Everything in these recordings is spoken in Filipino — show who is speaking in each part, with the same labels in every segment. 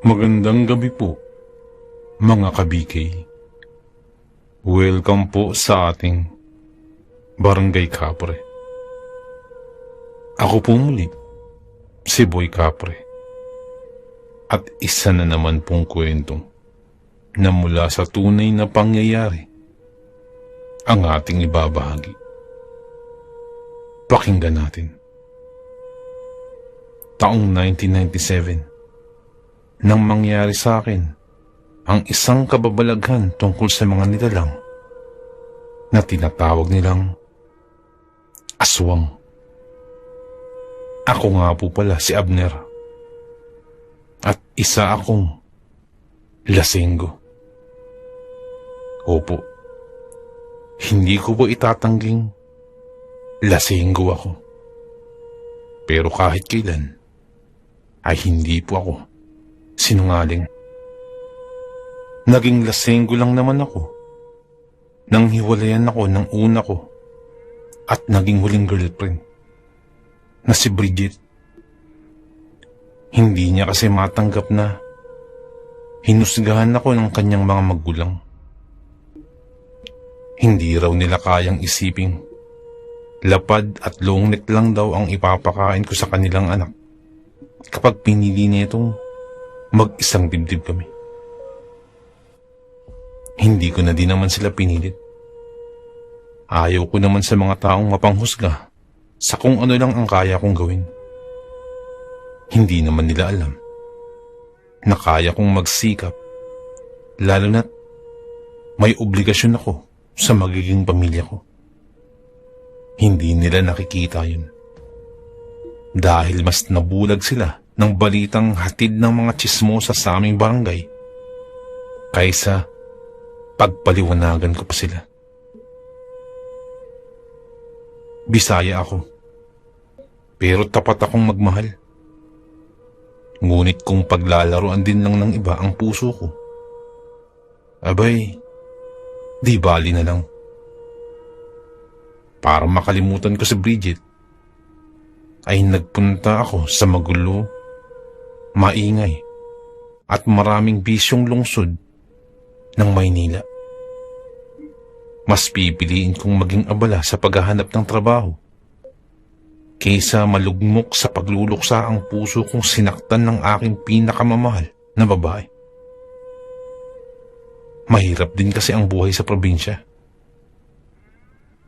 Speaker 1: Magandang gabi po, mga kabikay. Welcome po sa ating Barangay Kapre. Ako po muli, si Boy Kapre. At isa na naman pong kwento na mula sa tunay na pangyayari ang ating ibabahagi. Pakinggan natin. Taong 1997, nang mangyari sa akin ang isang kababalaghan tungkol sa mga nilalang na tinatawag nilang aswang. Ako nga po pala si Abner at isa akong lasenggo. Opo, hindi ko po itatangging lasenggo ako. Pero kahit kailan ay hindi po ako sinungaling. Naging lasenggo lang naman ako nang hiwalayan ako ng una ko at naging huling girlfriend na si Bridget. Hindi niya kasi matanggap na hinusgahan ako ng kanyang mga magulang. Hindi raw nila kayang isiping lapad at long neck lang daw ang ipapakain ko sa kanilang anak kapag pinili niya itong mag-isang dibdib kami. Hindi ko na din naman sila pinilit. Ayaw ko naman sa mga taong mapanghusga sa kung ano lang ang kaya kong gawin. Hindi naman nila alam na kaya kong magsikap, lalo na't may obligasyon ako sa magiging pamilya ko. Hindi nila nakikita yun. Dahil mas nabulag sila ng balitang hatid ng mga tsismosa sa aming barangay kaysa pagpaliwanagan ko pa sila. Bisaya ako, pero tapat akong magmahal. Ngunit kung paglalaroan din lang ng iba ang puso ko, abay, di bali na lang. Para makalimutan ko si Bridget, ay nagpunta ako sa magulo, maingay, at maraming bisyong lungsod ng Maynila. Mas pipiliin kong maging abala sa paghahanap ng trabaho kaysa malugmok sa pagluluksa ang puso kong sinaktan ng aking pinakamamahal na babae. Mahirap din kasi ang buhay sa probinsya.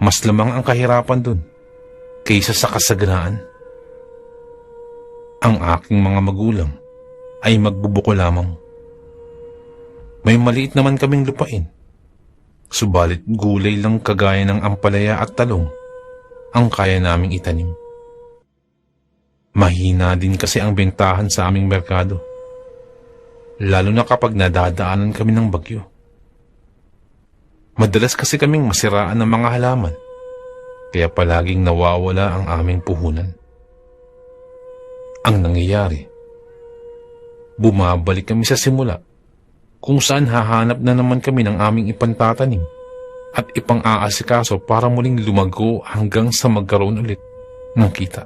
Speaker 1: Mas lamang ang kahirapan dun kaysa sa kasaganaan. Ang aking mga magulang ay magbubuko lamang. May maliit naman kaming lupain, subalit gulay lang kagaya ng ampalaya at talong ang kaya naming itanim. Mahina din kasi ang bentahan sa aming merkado, lalo na kapag nadadaanan kami ng bagyo. Madalas kasi kaming masiraan ng mga halaman, kaya palaging nawawala ang aming puhunan. Ang nangyayari, bumabalik kami sa simula kung saan hahanap na naman kami ng aming ipantatanim at ipang-aasikaso para muling lumago hanggang sa magkaroon ulit ng kita.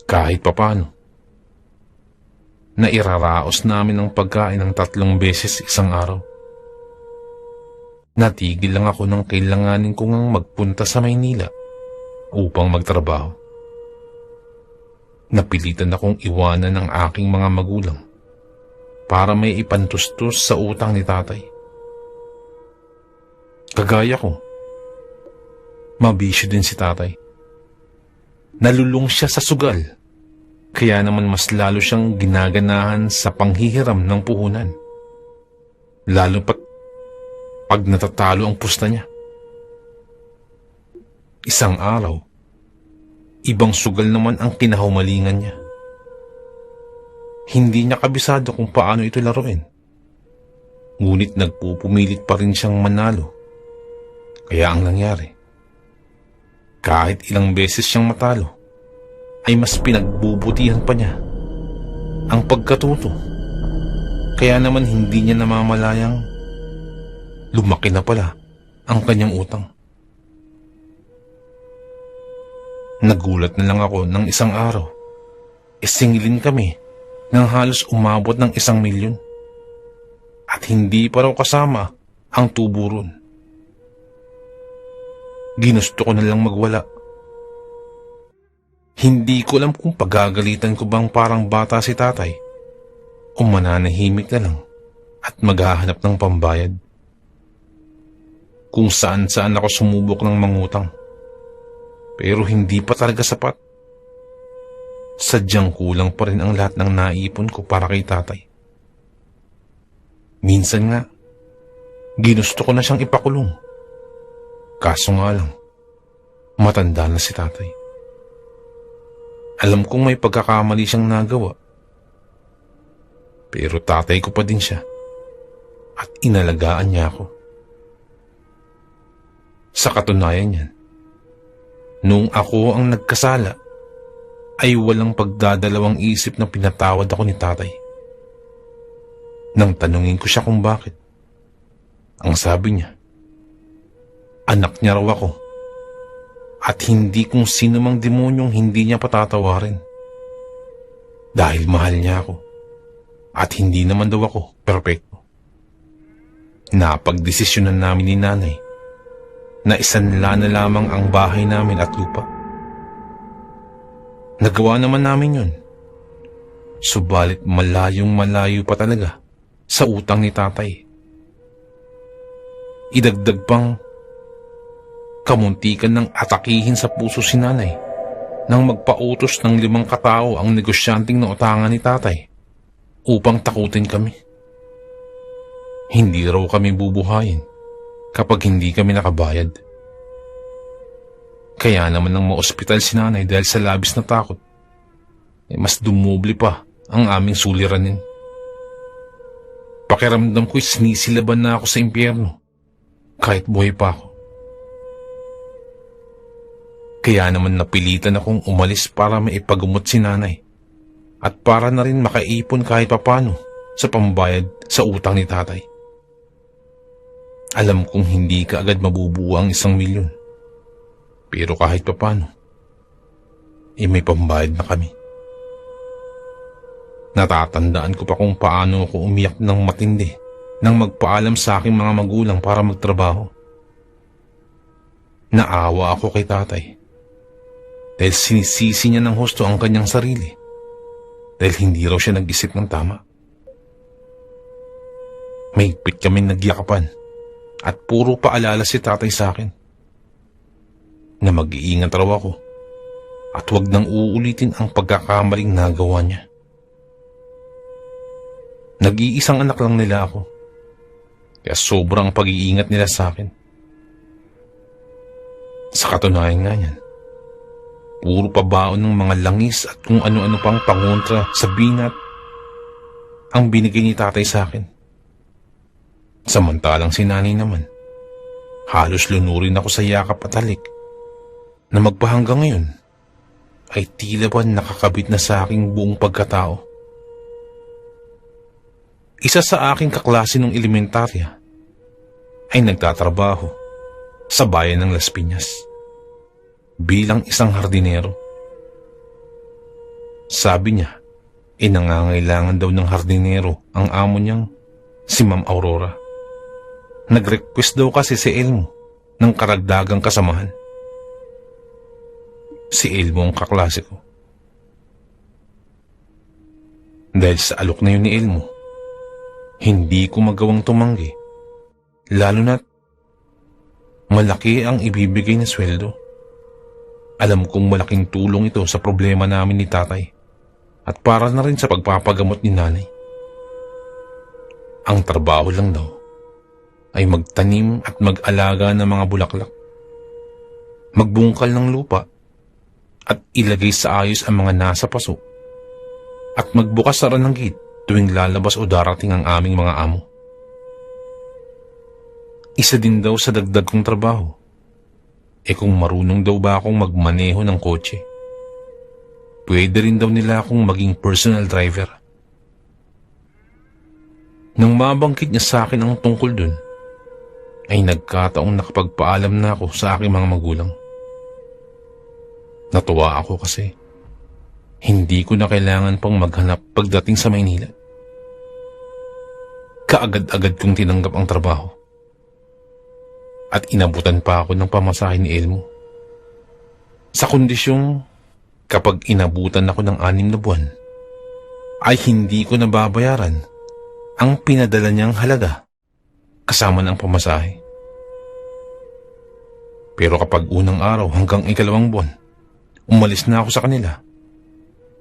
Speaker 1: Kahit papano, nairaraos namin ang pagkain ng 3 beses isang araw. Natigil lang ako nang kailanganin ko ngang magpunta sa Maynila upang magtrabaho. Napilitan akong iwanan ng aking mga magulang para may ipantustos sa utang ni tatay. Kagaya ko, mabisyo din si tatay. Nalulung siya sa sugal, kaya naman mas lalo siyang ginaganahan sa panghihiram ng puhunan. Lalo pat pag natatalo ang pusta niya. Isang araw, ibang sugal naman ang kinahumalingan niya. Hindi niya kabisado kung paano ito laruin. Ngunit nagpupumilit pa rin siyang manalo. Kaya ang nangyari, kahit ilang beses siyang matalo, ay mas pinagbubutihan pa niya ang pagkatuto. Kaya naman hindi niya namamalayang lumaki na pala ang kanyang utang. Nagulat na lang ako ng isang araw, singilin kami ng halos umabot ng 1,000,000. At hindi pa raw kasama ang tubo ron. Ginusto ko na lang magwala. Hindi ko alam kung pagagalitan ko bang parang bata si tatay o mananahimik na lang at maghahanap ng pambayad. Kung saan-saan ako sumubok ng mangutang. Pero hindi pa talaga sapat. Sadyang kulang pa rin ang lahat ng naipon ko para kay tatay. Minsan nga, ginusto ko na siyang ipakulong. Kaso nga lang, matanda na si tatay. Alam kong may pagkakamali siyang nagawa. Pero tatay ko pa din siya at inalagaan niya ako. Sa katunayan yan, noong ako ang nagkasala, ay walang pagdadalawang isip na pinatawad ako ni tatay. Nang tanungin ko siya kung bakit, ang sabi niya, anak niya raw ako at hindi kung sino mang demonyong hindi niya patatawarin. Dahil mahal niya ako at hindi naman daw ako perpekto. Napagdesisyonan namin ni nanay na isanla na lamang ang bahay namin at lupa. Nagawa naman namin yun. Subalit malayo pa talaga sa utang ni tatay. Idagdag pang kamuntikan ng atakihin sa puso si nanay nang magpautos ng 5 katao ang negosyanteng na utangan ni tatay upang takutin kami. Hindi raw kami bubuhayin kapag hindi kami nakabayad. Kaya naman nang maospital si nanay dahil sa labis na takot, mas dumubli pa ang aming suliranin. Pakiramdam ko'y sinisilaban na ako sa impyerno kahit buhay pa ako. Kaya naman napilitan akong umalis para maipagumot si nanay at para na rin makaipon kahit papano sa pambayad sa utang ni tatay. Alam kong hindi ka agad mabubuo ang 1,000,000. Pero kahit papano, may pambayad na kami. Natatandaan ko pa kung paano ako umiyak ng matindi nang magpaalam sa aking mga magulang para magtrabaho. Naawa ako kay tatay dahil sinisisi niya ng husto ang kanyang sarili dahil hindi raw siya nag-isip ng tama. Mahigpit kaming nagyakapan at puro paalala si tatay sa akin na mag-iingat raw ako at huwag nang uulitin ang pagkakamaling nagawa niya. Nag-iisang anak lang nila ako, kaya sobrang pag-iingat nila sa akin. Sa katunayan nga yan, puro pabaon ng mga langis at kung ano-ano pang pangontra sa binat ang binigay ni tatay sa akin. Samantalang si nanay naman, halos lunurin ako sa yakap at halik na magpahanggang ngayon ay tila ba nakakabit na sa aking buong pagkatao. Isa sa aking kaklase ng elementarya ay nagtatrabaho sa bayan ng Las Piñas bilang isang hardinero. Sabi niya, nangangailangan daw ng hardinero ang amo niyang si Ma'am Aurora. Nag-request daw kasi si Elmo ng karagdagang kasamahan. Si Elmo ang kaklase ko. Dahil sa alok na yun ni Elmo, hindi ko magawang tumanggi, lalo na't malaki ang ibibigay na sweldo. Alam kong malaking tulong ito sa problema namin ni tatay at para na rin sa pagpapagamot ni nanay. Ang trabaho lang daw ay magtanim at mag-alaga ng mga bulaklak, magbungkal ng lupa at ilagay sa ayos ang mga nasa paso at magbukas sara ng gate tuwing lalabas o darating ang aming mga amo. Isa din daw sa dagdag kong trabaho, kung marunong daw ba akong magmaneho ng kotse. Pwede rin daw nila akong maging personal driver. Nang mabanggit niya sa akin ang tungkol dun, ay nagkataong nakapagpaalam na ako sa aking mga magulang. Natuwa ako kasi Hindi ko na kailangan pang maghanap pagdating sa Maynila. Kaagad-agad kong tinanggap ang trabaho. At inabutan pa ako ng pamasahe ni Elmo. Sa kondisyong kapag inabutan ako ng 6 na buwan, ay hindi ko nababayaran ang pinadala niyang halaga kasama ng pamasahe. Pero kapag unang araw hanggang 2 buwan, umalis na ako sa kanila,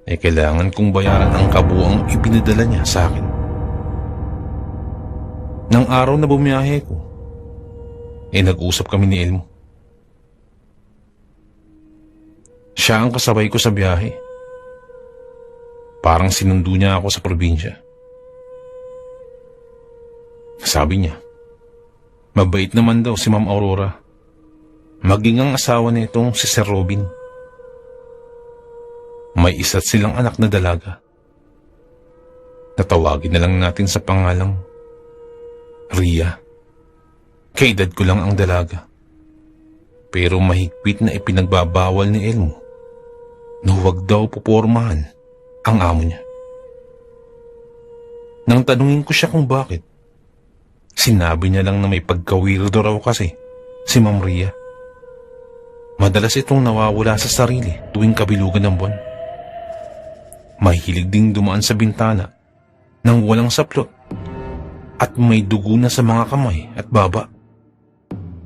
Speaker 1: ay kailangan kong bayaran ang kabuuang ipinadala niya sa akin. Nang araw na bumiyahe ko, nag-usap kami ni Elmo. Siya ang kasabay ko sa biyahe. Parang sinundo niya ako sa probinsya. Sabi niya, mabait naman daw si Ma'am Aurora, maging ang asawa nitong si Sir Robin. May isa't silang anak na dalaga. Natawagin na lang natin sa pangalang Ria. Kaedad ko lang ang dalaga. Pero mahigpit na ipinagbabawal ni Elmo na huwag daw pupormahan ang amo niya. Nang tanungin ko siya kung bakit, sinabi niya lang na may pagkawirdo raw kasi si Ma'am Ria. Madalas itong nawawala sa sarili tuwing kabilugan ng buwan. Mahilig ding dumaan sa bintana nang walang saplot at may dugo na sa mga kamay at baba.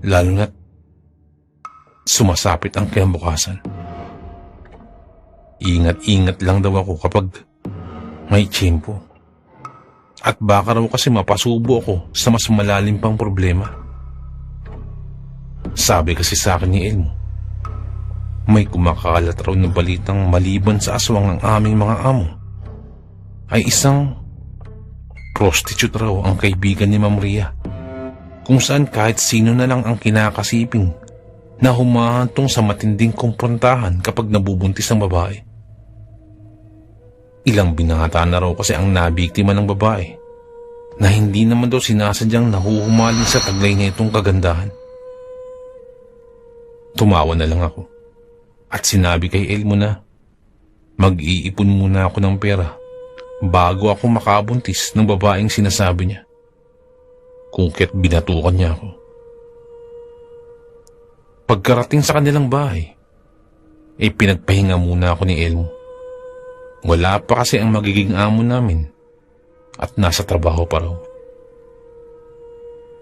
Speaker 1: Lalo na't sumasapit ang kinabukasan. Ingat-ingat lang daw ako kapag may tiyempo. At baka raw kasi mapasubo ako sa mas malalim pang problema. Sabi kasi sa akin ni Elmo, may kumakalat raw na balitang maliban sa aswang ng aming mga amo, ay isang prostitute raw ang kaibigan ni Ma'am Ria, kung saan kahit sino na lang ang kinakasiping na humahantong sa matinding kumprontahan kapag nabubuntis ang babae. Ilang binata na raw kasi ang nabiktima ng babae na hindi naman daw sinasadyang nahuhumaling sa taglay na itong kagandahan. Tumawa na lang ako at sinabi kay Elmo na mag-iipon muna ako ng pera bago ako makabuntis ng babaeng sinasabi niya, kung kaya't binatukan niya ako. Pagkarating sa kanilang bahay, pinagpahinga muna ako ni Elmo. Wala pa kasi ang magiging amo namin at nasa trabaho pa raw.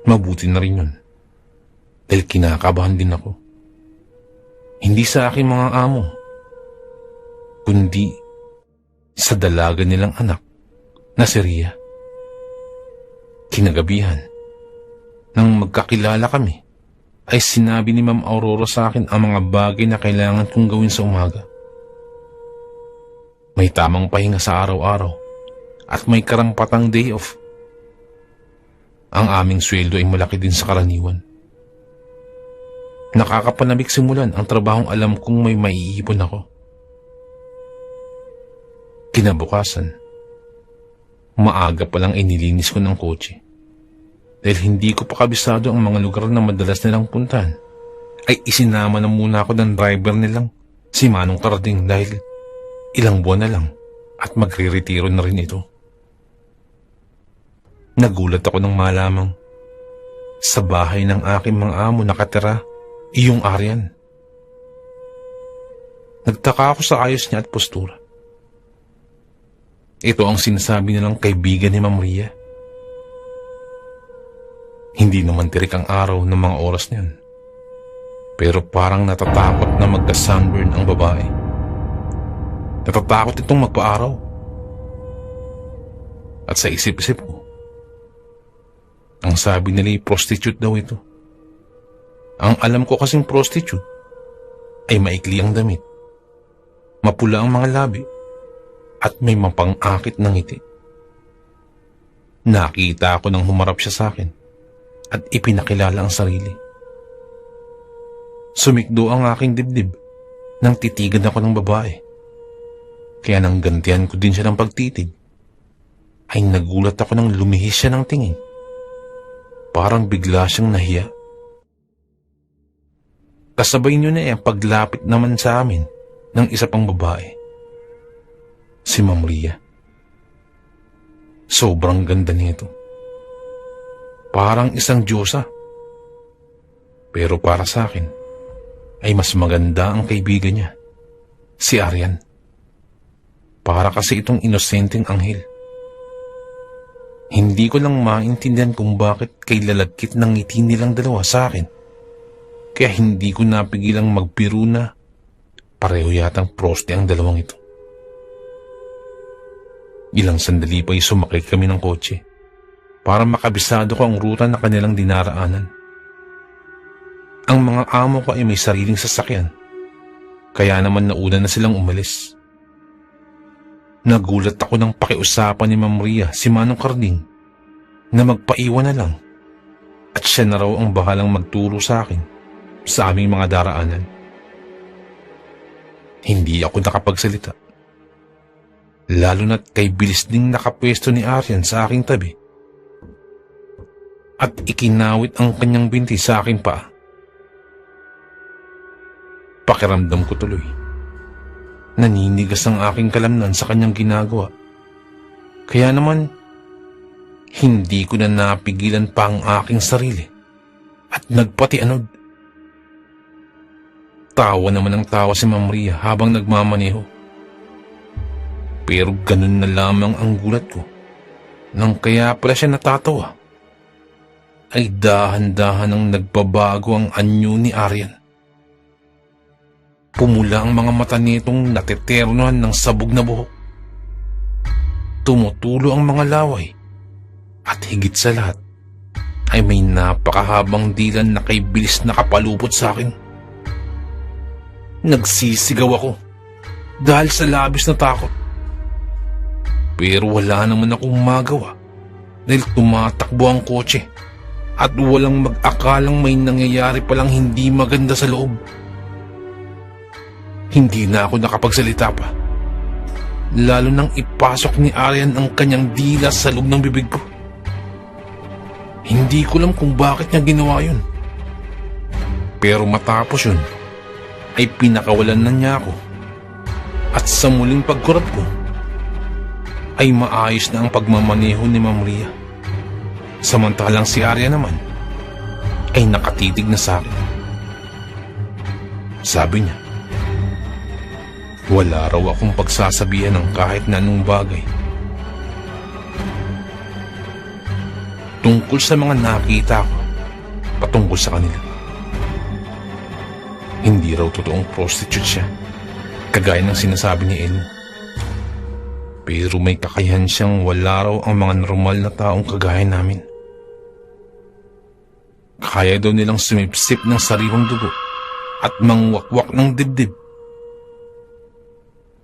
Speaker 1: Mabuti na rin yun dahil kinakabahan din ako. Hindi sa aking mga amo, kundi sa dalaga nilang anak na si Ria. Kinagabihan, nang magkakilala kami, ay sinabi ni Ma'am Aurora sa akin ang mga bagay na kailangan kong gawin sa umaga. May tamang pahinga sa araw-araw at may karampatang day off. Ang aming sweldo ay malaki din sa karaniwan. Nakakapanabik simulan ang trabahong alam kong may maiipon ako. Kinabukasan, maaga pa lang inilinis ko ng kotse. Dahil hindi ko pa kabisado ang mga lugar na madalas nilang puntahan, ay isinama na muna ako ng driver nilang si Manong Karding dahil ilang buwan na lang at magre-retiro na rin ito. Nagulat ako nang malamang sa bahay ng aking mga amo nakatira iyong Aryan. Nagtaka ako sa ayos niya at postura. Ito ang sinasabi nilang kaibigan ni Ma'am Ria. Hindi naman tirik ang araw ng mga oras niyan. Pero parang natatakot na magka-sunburn ang babae. Natatakot itong magpa-araw. At sa isip-isip ko, ang sabi nila prostitute daw ito. Ang alam ko kasing prostitute ay maikli ang damit, mapula ang mga labi, at may mapang-akit ng ngiti. Nakita ako nang humarap siya sa akin at ipinakilala ang sarili. Sumikdo ang aking dibdib nang titigan ako ng babae. Kaya nang gantihan ko din siya ng pagtitig, ay nagulat ako nang lumihis siya ng tingin. Parang bigla siyang nahiya. Kasabay niyo na ang paglapit naman sa amin ng isa pang babae. Si Ma'am Ria. Sobrang ganda nito. Parang isang diyosa. Pero para sa akin, ay mas maganda ang kaibigan niya, si Aryan. Para kasi itong inosenteng anghel. Hindi ko lang maintindihan kung bakit kay lalagkit ng ngiti nilang dalawa sa akin. Kaya hindi ko napigilang magbiro na pareho yatang proste ang dalawang ito. Ilang sandali pa ay sumakay kami ng kotse para makabisado ko ang ruta na kanilang dinaraanan. Ang mga amo ko ay may sariling sasakyan, kaya naman nauna na silang umalis. Nagulat ako nang pakiusapan ni Ma'am Ria si Manong Carding na magpaiwan na lang at siya na raw ang bahalang magturo sa akin sa aming mga daraanan. Hindi ako nakapagsalita. Lalo na't kay bilis ding nakapwesto ni Aryan sa aking tabi at ikinawit ang kanyang binti sa aking paa. Pakiramdam ko tuloy. Naninigas ang aking kalamnan sa kanyang ginagawa. Kaya naman, hindi ko na napigilan pa ang aking sarili at nagpatianod. Tawa naman ang tawa si Ma'am Ria habang nagmamaneho. Pero ganun na lamang ang gulat ko nang kaya pala siya natatawa. Ay dahan-dahan ang nagbabago ang anyo ni Aryan. Pumula ang mga mata nitong nateternohan ng sabog na buhok. Tumutulo ang mga laway. At higit sa lahat, ay may napakahabang dilan na kay bilis nakapalupot sa akin. Nagsisigaw ako dahil sa labis na takot. Pero wala naman akong magawa dahil tumatakbo ang kotse at walang mag-akalang may nangyayari palang hindi maganda sa loob. Hindi na ako nakapagsalita pa. Lalo nang ipasok ni Aryan ang kanyang dila sa loob ng bibig ko. Hindi ko alam kung bakit niya ginawa yun. Pero matapos yun, ay pinakawalan na niya ako. At sa muling pagkurap ko, ay maayos na ang pagmamaneho ni Ma'am Ria. Samantalang si Arya naman ay nakatitig na sa akin. Sabi niya, wala raw akong pagsasabihan ng kahit na anong bagay tungkol sa mga nakita ko patungkol sa kanila. Hindi raw totoong prostitute siya, kagaya ng sinasabi ni Elmo. Pero may kakayahan siyang wala raw ang mga normal na taong kagaya namin. Kaya daw nilang sumipsip ng sariwang dugo at mangwakwak ng dibdib.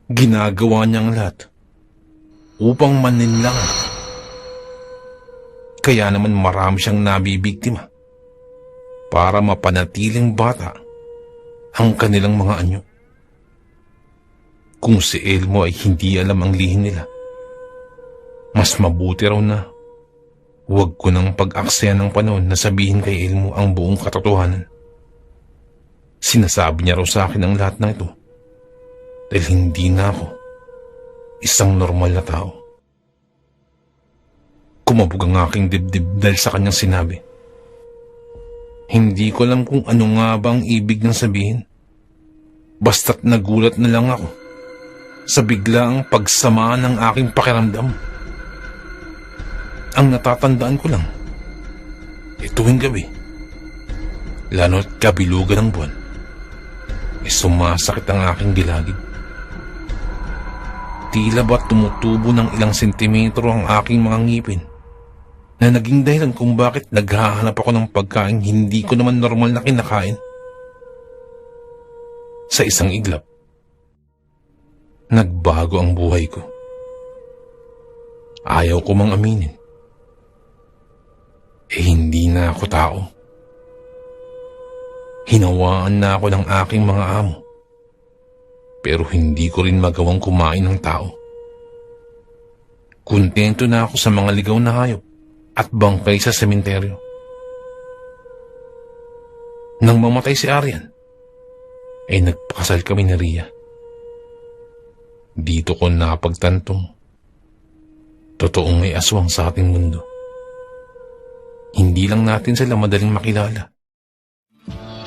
Speaker 1: Ginagawa niya ang lahat upang maninlangan. Kaya naman marami siyang nabibiktima para mapanatiling bata ang kanilang mga anyo. Kung si Elmo ay hindi alam ang lihim nila, mas mabuti raw na huwag ko nang pag-aksaya ng panahon na sabihin kay Elmo ang buong katotohanan. Sinasabi niya raw sa akin ang lahat ng ito dahil hindi na ako isang normal na tao. Kumabog ang aking dibdib dahil sa kanyang sinabi. Hindi ko alam kung ano nga ba ang ibig niyang sabihin. Basta't nagulat na lang ako sa biglaang pagsama ng aking pakiramdam. Ang natatandaan ko lang, tuwing gabi, lalo't kabilugan ng buwan, sumasakit ang aking gilagid. Tila ba tumutubo ng ilang sentimetro ang aking mga ngipin na naging dahilan kung bakit naghahanap ako ng pagkain hindi ko naman normal na kinakain. Sa isang iglap, nagbago ang buhay ko. Ayaw ko mang aminin. Hindi na ako tao. Hinawaan na ako ng aking mga amo. Pero hindi ko rin magawang kumain ng tao. Kontento na ako sa mga ligaw na hayop at bangkay sa sementeryo. Nang mamatay si Aryan, ay nagpakasal kami ni Ria. Dito ko napagtantong totoong may aswang sa ating mundo. Hindi lang natin sila madaling makilala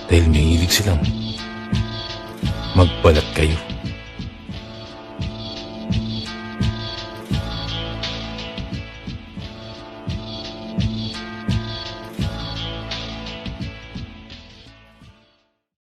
Speaker 1: dahil mahilig silang magbalat kayo.